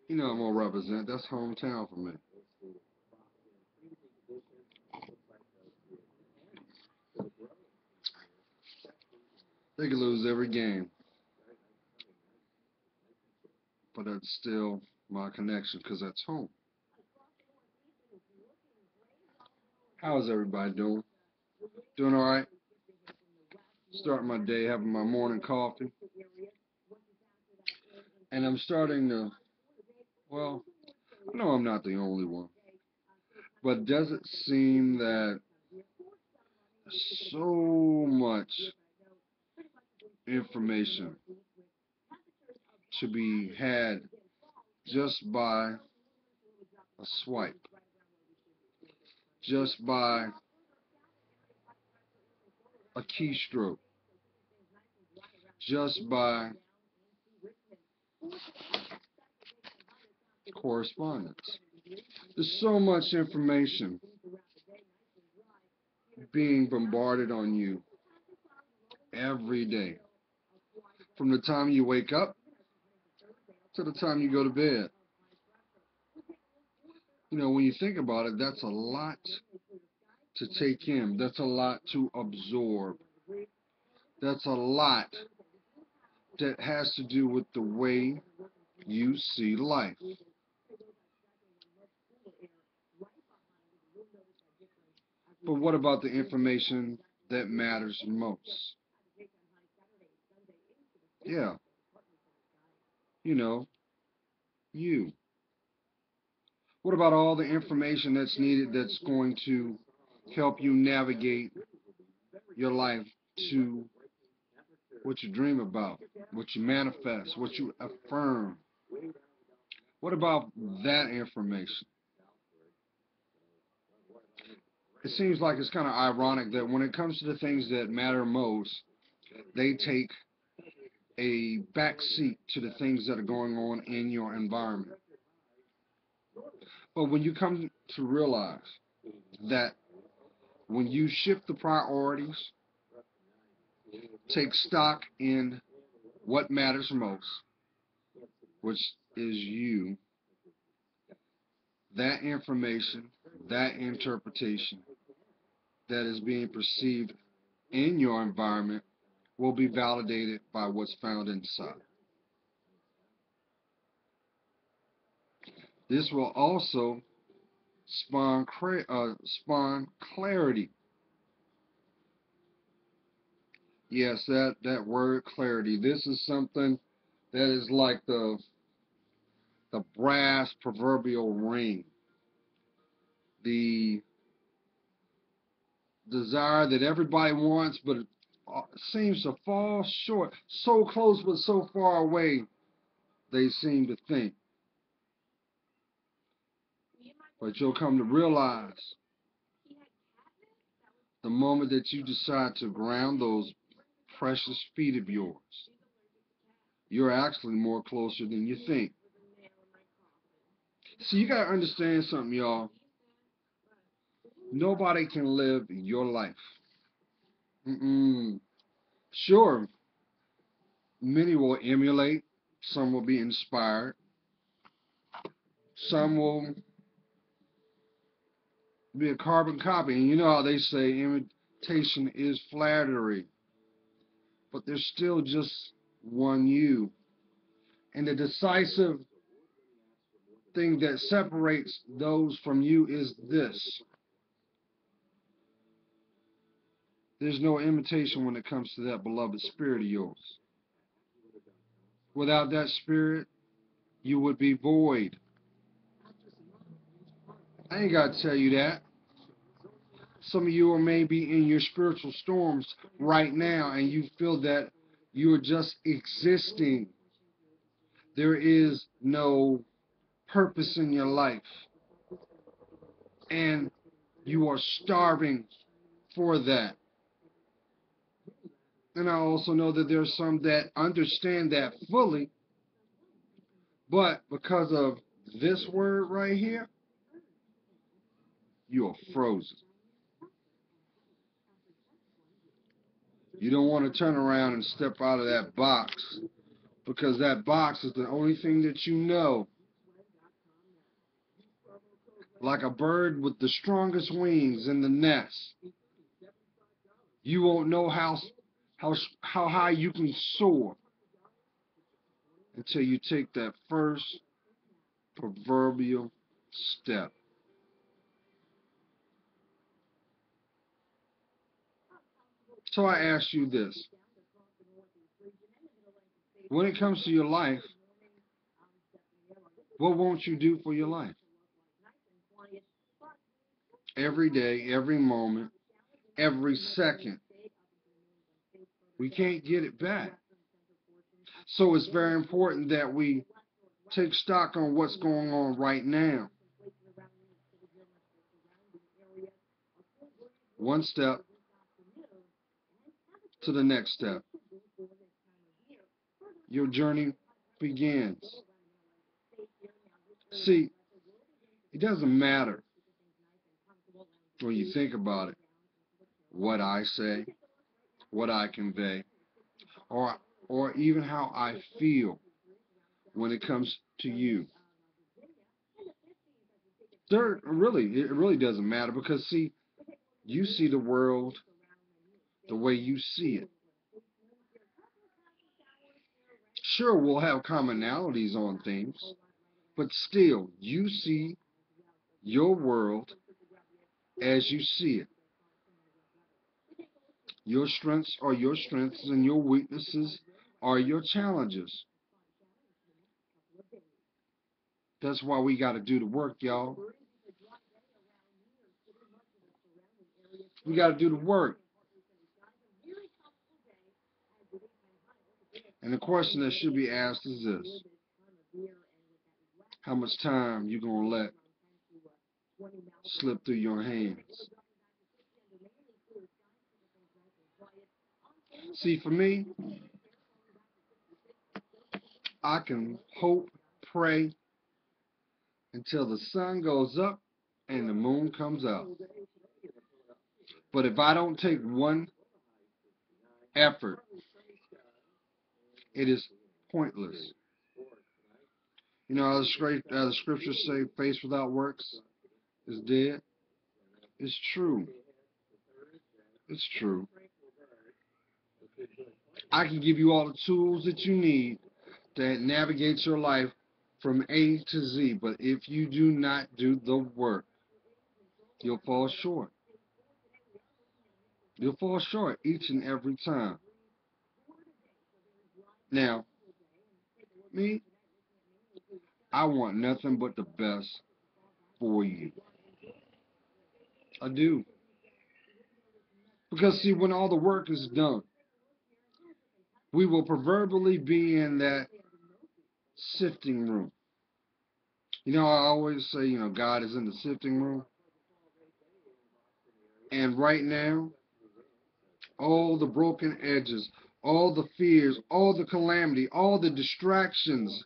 You know I'm gonna represent. That's hometown for me. They could lose every game, but that's still my connection because that's home. How's everybody doing? Doing all right? Starting my day, having my morning coffee, and I'm starting to. Well, I know I'm not the only one, but does it seem that so much information to be had just by a swipe, just by a keystroke, just by correspondence? There's so much information being bombarded on you every day, from the time you wake up to the time you go to bed. You know, when you think about it, that's a lot to take in. That's a lot to absorb. That's a lot that has to do with the way you see life. But what about the information that matters most? Yeah, you know, you. What about all the information that's needed that's going to help you navigate your life to what you dream about, what you manifest, what you affirm? What about that information? It seems like it's kind of ironic that when it comes to the things that matter most, they take a back seat to the things that are going on in your environment. But when you come to realize that when you shift the priorities, take stock in what matters most, which is you, that information, that interpretation that is being perceived in your environment will be validated by what's found inside. This will also spawn clarity. Yes, that word clarity. This is something that is like the brass proverbial ring. The desire that everybody wants, but it seems to fall short. So close, but so far away, they seem to think. But you'll come to realize the moment that you decide to ground those precious feet of yours, you're actually more closer than you think. See, you gotta understand something, y'all. Nobody can live your life. Mm-mm. Sure, many will emulate, some will be inspired, some will be a carbon copy. And you know how they say imitation is flattery, but there's still just one you. And the decisive thing that separates those from you is this: there's no imitation when it comes to that beloved spirit of yours. Without that spirit, you would be void. I ain't got to tell you that. Some of you are maybe in your spiritual storms right now and you feel that you are just existing. There is no purpose in your life. And you are starving for that. And I also know that there's some that understand that fully, but because of this word right here, you are frozen. You don't want to turn around and step out of that box, because that box is the only thing that you know. Like a bird with the strongest wings in the nest, you won't know how high you can soar until you take that first proverbial step. So I ask you this. When it comes to your life, what won't you do for your life? Every day, every moment, every second. We can't get it back. So it's very important that we take stock on what's going on right now. One step to the next step. Your journey begins. See, it doesn't matter when you think about it, what I say, what I convey, or even how I feel when it comes to you. It really doesn't matter, because see, you see the world the way you see it. Sure, we'll have commonalities on things, but still, you see your world as you see it. Your strengths are your strengths, and your weaknesses are your challenges. That's why we got to do the work, y'all. We got to do the work. And the question that should be asked is this: how much time you gonna let slip through your hands? See, for me, I can hope, pray until the sun goes up and the moon comes out. But if I don't take one effort, it is pointless. You know, as the scriptures say, faith without works is dead. It's true. It's true. I can give you all the tools that you need to navigate your life from A to Z, but if you do not do the work, you'll fall short. You'll fall short each and every time. Now, me, I want nothing but the best for you. I do. Because, see, when all the work is done, we will proverbially be in that sifting room. You know, I always say, God is in the sifting room. And right now, all the broken edges, all the fears, all the calamity, all the distractions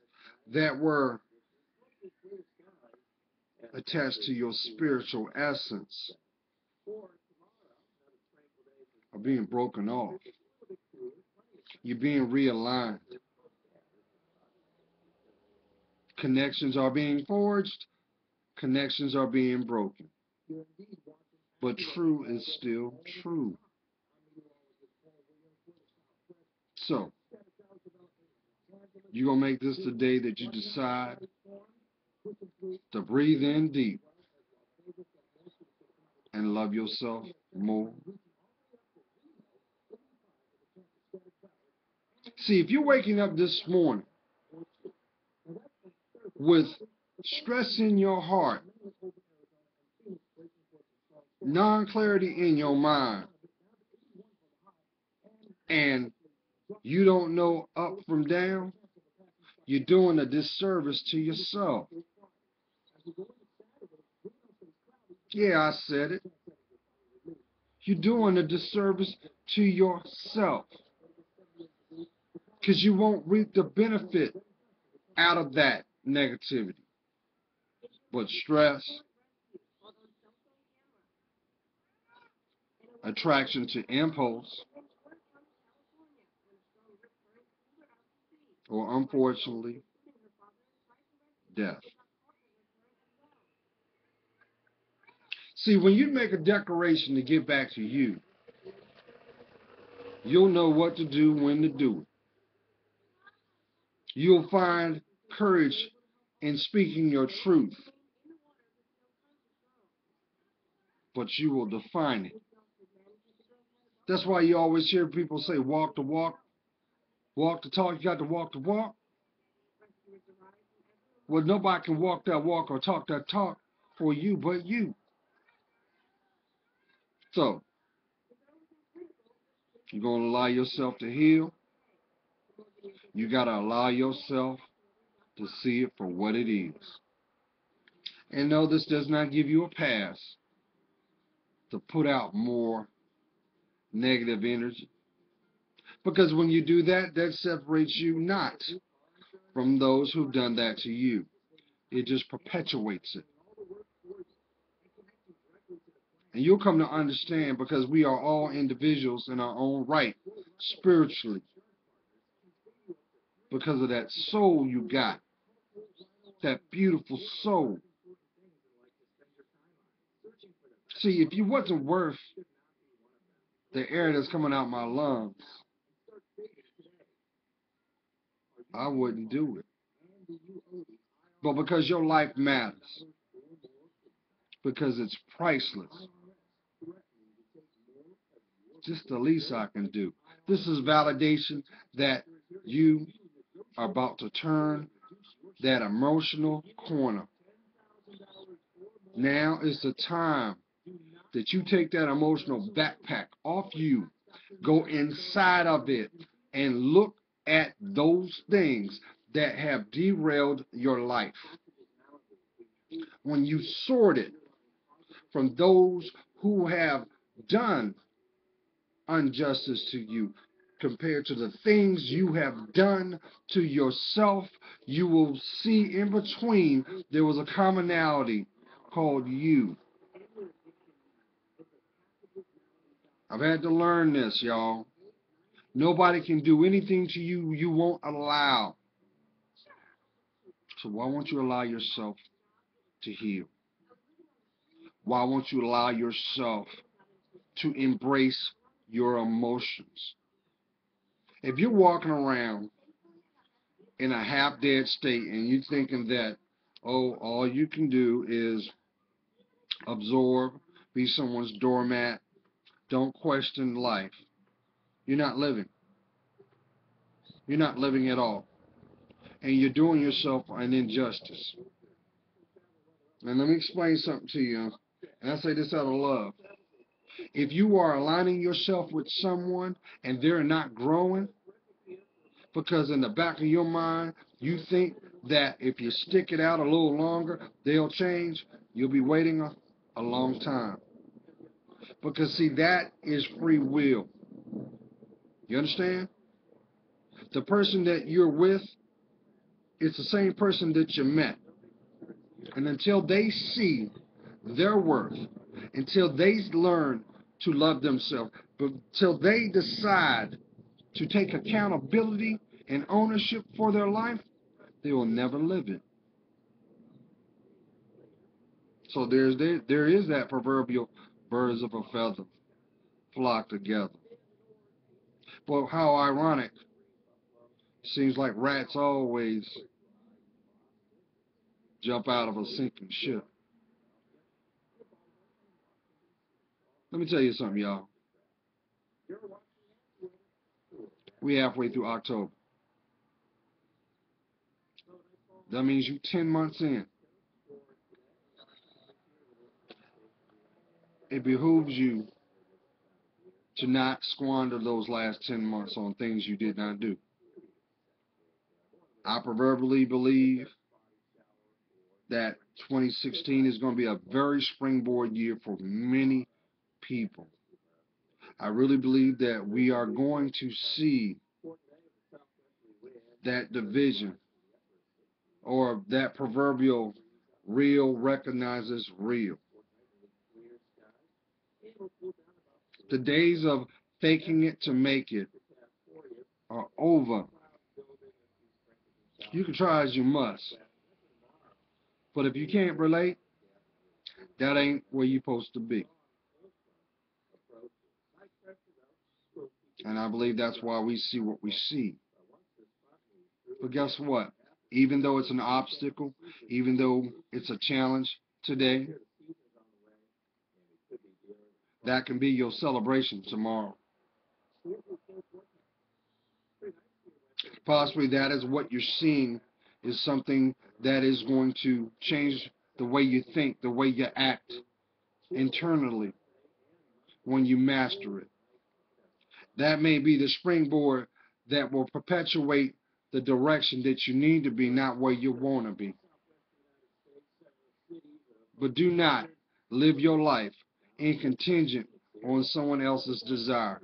that were attached to your spiritual essence are being broken off. You're being realigned. Connections are being forged. Connections are being broken. But true is still true. So, you're going to make this the day that you decide to breathe in deep and love yourself more. See, if you're waking up this morning with stress in your heart, non-clarity in your mind, and you don't know up from down, you're doing a disservice to yourself. Yeah, I said it. You're doing a disservice to yourself, because you won't reap the benefit out of that negativity. But stress, attraction to impulse, or unfortunately, death. See, when you make a declaration to give back to you, you'll know what to do, when to do it. You'll find courage in speaking your truth, but you will define it. That's why you always hear people say, walk the walk, walk the talk. You got to walk the walk. Well, nobody can walk that walk or talk that talk for you but you. So, you're going to allow yourself to heal. You got to allow yourself to see it for what it is. And no, this does not give you a pass to put out more negative energy. Because when you do that, that separates you not from those who've done that to you. It just perpetuates it. And you'll come to understand, because we are all individuals in our own right, spiritually, because of that soul you got, that beautiful soul. See, if you wasn't worth the air that's coming out my lungs, I wouldn't do it. But because your life matters, because it's priceless, just the least I can do. This is validation that you are about to turn that emotional corner. Now is the time that you take that emotional backpack off you, go inside of it, and look at those things that have derailed your life. When you sort it from those who have done injustice to you compared to the things you have done to yourself, you will see in between there was a commonality called you. I've had to learn this, y'all. Nobody can do anything to you you won't allow. So why won't you allow yourself to heal? Why won't you allow yourself to embrace your emotions? If you're walking around in a half-dead state and you're thinking that, oh, all you can do is absorb, be someone's doormat, don't question life, you're not living. You're not living at all. And you're doing yourself an injustice. And let me explain something to you. And I say this out of love. If you are aligning yourself with someone and they're not growing, because in the back of your mind, you think that if you stick it out a little longer, they'll change, you'll be waiting a long time. Because, see, that is free will. You understand? The person that you're with, it's the same person that you met. And until they see their worth, until they learn to love themselves, but until they decide to take accountability and ownership for their life, they will never live it. So there is that proverbial birds of a feather flock together. Well, how ironic. Seems like rats always jump out of a sinking ship. Let me tell you something, y'all. We halfway through October. That means you 10 months in. It behooves you to not squander those last 10 months on things you did not do. I proverbially believe that 2016 is going to be a very springboard year for many people. I really believe that we are going to see that division, or that proverbial real recognizes real. The days of faking it to make it are over. You can try as you must. But if you can't relate, that ain't where you're supposed to be. And I believe that's why we see what we see. But guess what? Even though it's an obstacle, even though it's a challenge today, that can be your celebration tomorrow. Possibly that is what you're seeing is something that is going to change the way you think, the way you act internally when you master it. That may be the springboard that will perpetuate the direction that you need to be, not where you want to be. But do not live your life in contingent on someone else's desire.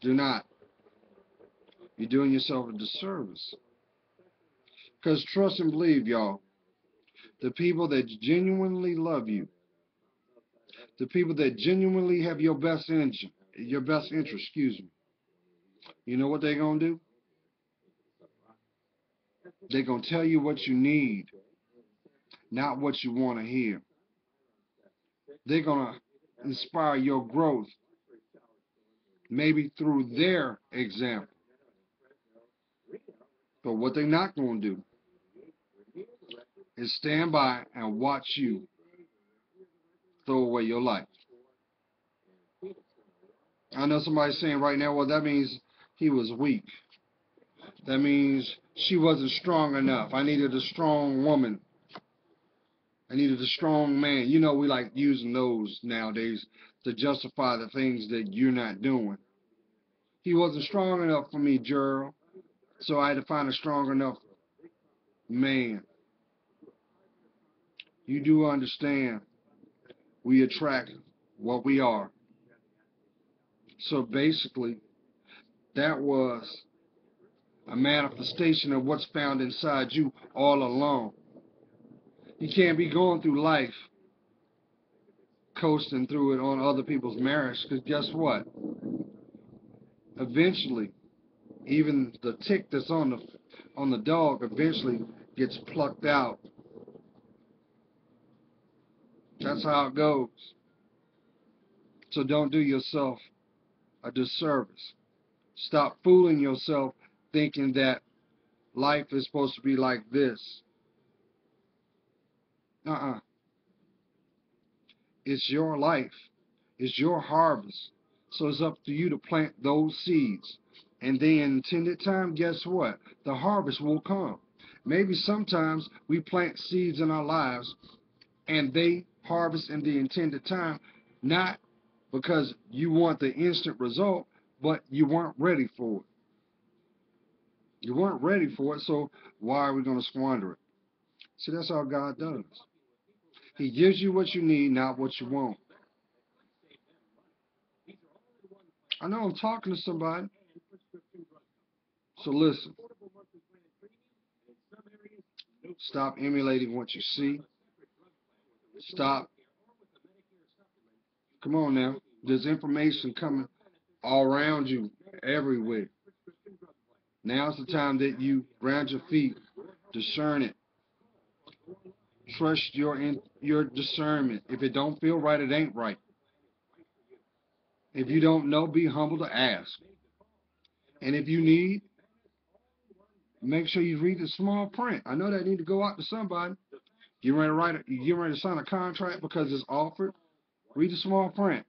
Do not. You're doing yourself a disservice. Because trust and believe, y'all, the people that genuinely love you, the people that genuinely have your best interest, excuse me, you know what they're going to do? They're going to tell you what you need, not what you want to hear. They're going to inspire your growth, maybe through their example. But what they're not going to do is stand by and watch you throw away your life. I know somebody's saying right now, well, that means he was weak. That means she wasn't strong enough. I needed a strong woman. I needed a strong man. You know, we like using those nowadays to justify the things that you're not doing. He wasn't strong enough for me, Gerald. So I had to find a strong enough man. You do understand we attract what we are. So basically, that was a manifestation of what's found inside you all along. You can't be going through life coasting through it on other people's marriage, because guess what? Eventually, even the tick that's on the dog eventually gets plucked out. That's how it goes. So don't do yourself a disservice. Stop fooling yourself thinking that life is supposed to be like this. Uh-uh. It's your life. It's your harvest. So it's up to you to plant those seeds. And then in intended time, guess what? The harvest will come. Maybe sometimes we plant seeds in our lives and they harvest in the intended time, not because you want the instant result, but you weren't ready for it. You weren't ready for it, so why are we going to squander it? See, that's how God does. He gives you what you need, not what you want. I know I'm talking to somebody, so listen. Stop emulating what you see. Stop. Come on now. There's information coming all around you, everywhere. Now's the time that you ground your feet, discern it. Trust your discernment. If it don't feel right, it ain't right. If you don't know, be humble to ask. And if you need, make sure you read the small print. I know that need to go out to somebody. You ready to sign a contract because it's offered? Read the small print.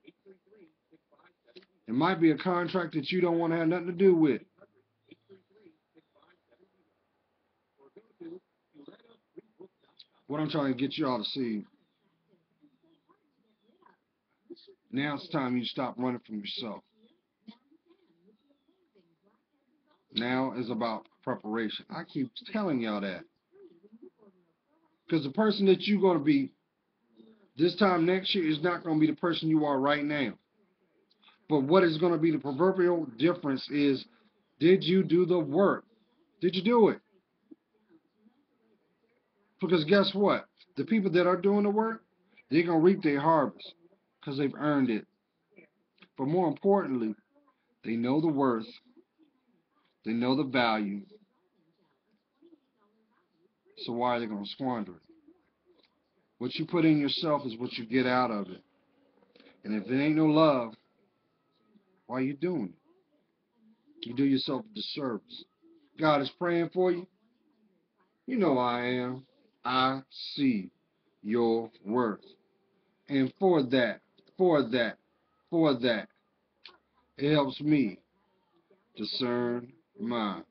It might be a contract that you don't want to have nothing to do with. What I'm trying to get you all to see, now it's time you stop running from yourself. Now is about preparation. I keep telling y'all that. Because the person that you're going to be this time next year is not going to be the person you are right now. But what is going to be the proverbial difference is, did you do the work? Did you do it? Because guess what? The people that are doing the work, they're going to reap their harvest because they've earned it. But more importantly, they know the worth, they know the value, So why are they going to squander it? What you put in yourself is what you get out of it. And if there ain't no love, why are you doing it? You do yourself a disservice. God is praying for you. You know I am. I see your worth. And for that, for that, it helps me discern mine.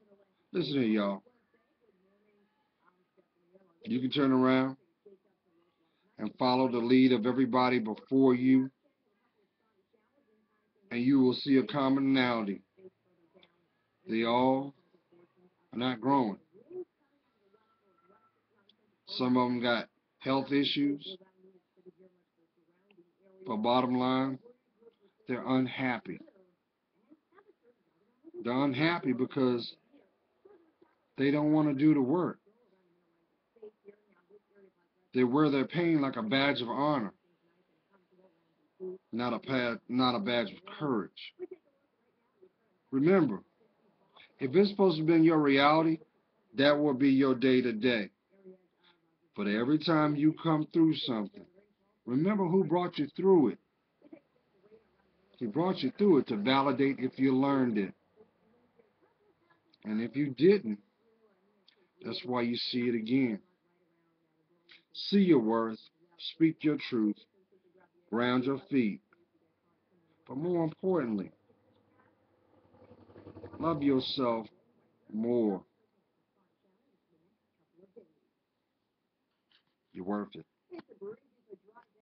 Listen here, y'all. You can turn around and follow the lead of everybody before you, and you will see a commonality. They all are not growing. Some of them got health issues, but bottom line, they're unhappy. They're unhappy because they don't want to do the work. They wear their pain like a badge of honor, not a badge of courage. Remember, if it's supposed to be your reality, that will be your day to day. But every time you come through something, remember who brought you through it. He brought you through it to validate if you learned it. And if you didn't, that's why you see it again. See your worth, speak your truth, ground your feet. But more importantly, love yourself more. You're worth it.